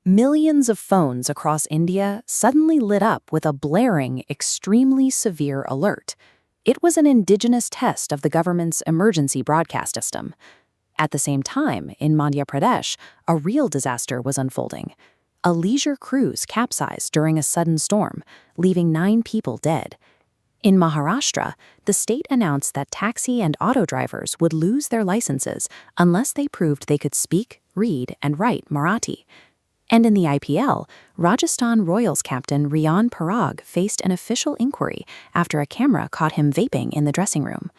Millions of phones across India suddenly lit up with a blaring, extremely severe alert. It was an indigenous test of the government's emergency broadcast system. At the same time, in Madhya Pradesh, a real disaster was unfolding. A leisure cruise capsized during a sudden storm, leaving 9 people dead. In Maharashtra, the state announced that taxi and auto drivers would lose their licenses unless they proved they could speak, read, and write Marathi. And in the IPL, Rajasthan Royals captain Riyan Parag faced an official inquiry after a camera caught him vaping in the dressing room.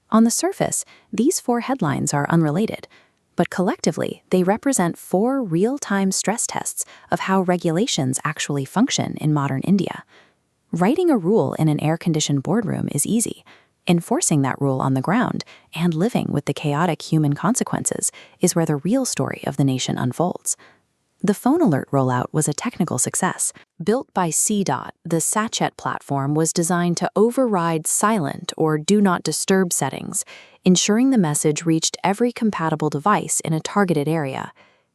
On the surface, these 4 headlines are unrelated, but collectively, they represent 4 real-time stress tests of how regulations actually function in modern India. Writing a rule in an air-conditioned boardroom is easy. Enforcing that rule on the ground and living with the chaotic human consequences is where the real story of the nation unfolds. The phone alert rollout was a technical success. Built by CDOT, the Sachet platform was designed to override silent or do not disturb settings, ensuring the message reached every compatible device in a targeted area.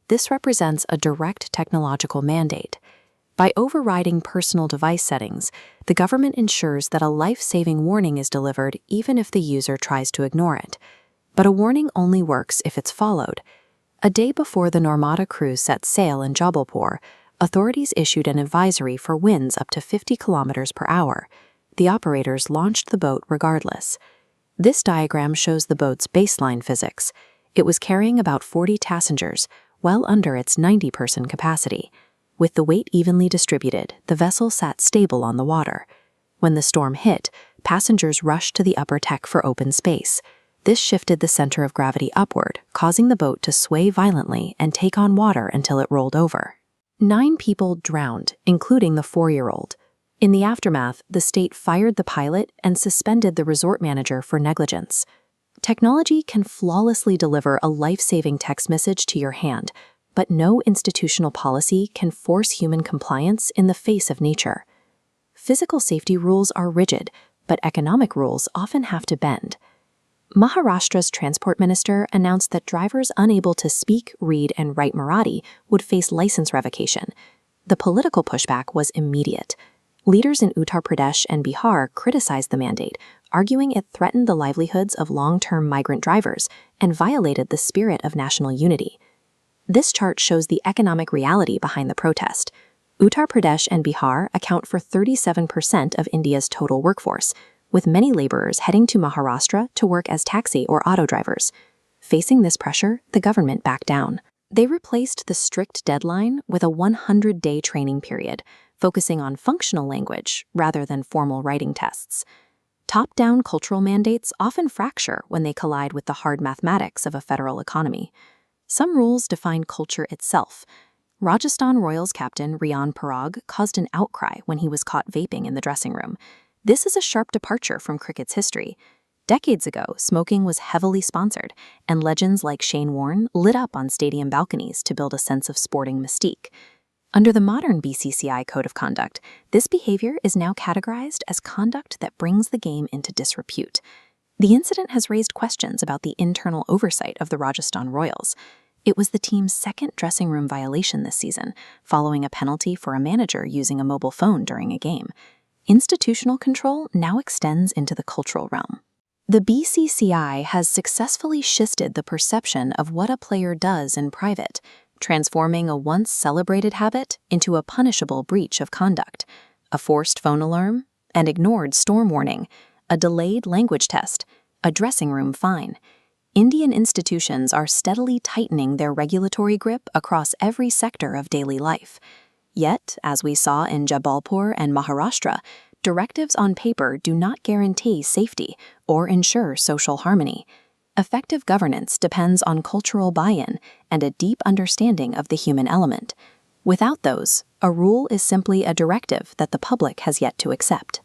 This represents a direct technological mandate. By overriding personal device settings, the government ensures that a life-saving warning is delivered even if the user tries to ignore it. But a warning only works if it's followed. A day before the Narmada cruise set sail in Jabalpur, authorities issued an advisory for winds up to 50 kilometers per hour. The operators launched the boat regardless. This diagram shows the boat's baseline physics. It was carrying about 40 passengers, well under its 90-person capacity. With the weight evenly distributed, the vessel sat stable on the water. When the storm hit, passengers rushed to the upper deck for open space. This shifted the center of gravity upward, causing the boat to sway violently and take on water until it rolled over. 9 people drowned, including the 4-year-old. In the aftermath, the state fired the pilot and suspended the resort manager for negligence. Technology can flawlessly deliver a life-saving text message to your hand, but no institutional policy can force human compliance in the face of nature. Physical safety rules are rigid, but economic rules often have to bend. Maharashtra's transport minister announced that drivers unable to speak, read, and write Marathi would face license revocation. The political pushback was immediate. Leaders in Uttar Pradesh and Bihar criticized the mandate, arguing it threatened the livelihoods of long-term migrant drivers and violated the spirit of national unity. This chart shows the economic reality behind the protest. Uttar Pradesh and Bihar account for 37% of India's total workforce, with many laborers heading to Maharashtra to work as taxi or auto drivers. Facing this pressure, the government backed down. They replaced the strict deadline with a 100-day training period, focusing on functional language rather than formal writing tests. Top-down cultural mandates often fracture when they collide with the hard mathematics of a federal economy. Some rules define culture itself. Rajasthan Royals captain Riyan Parag caused an outcry when he was caught vaping in the dressing room. This is a sharp departure from cricket's history. Decades ago, smoking was heavily sponsored, and legends like Shane Warne lit up on stadium balconies to build a sense of sporting mystique. Under the modern BCCI Code of Conduct, this behavior is now categorized as conduct that brings the game into disrepute. The incident has raised questions about the internal oversight of the Rajasthan Royals. It was the team's 2nd dressing room violation this season, following a penalty for a manager using a mobile phone during a game. Institutional control now extends into the cultural realm. The BCCI has successfully shifted the perception of what a player does in private, transforming a once celebrated habit into a punishable breach of conduct. A forced phone alarm, an ignored storm warning, a delayed language test, a dressing room fine. Indian institutions are steadily tightening their regulatory grip across every sector of daily life. Yet, as we saw in Jabalpur and Maharashtra, directives on paper do not guarantee safety or ensure social harmony. Effective governance depends on cultural buy-in and a deep understanding of the human element. Without those, a rule is simply a directive that the public has yet to accept.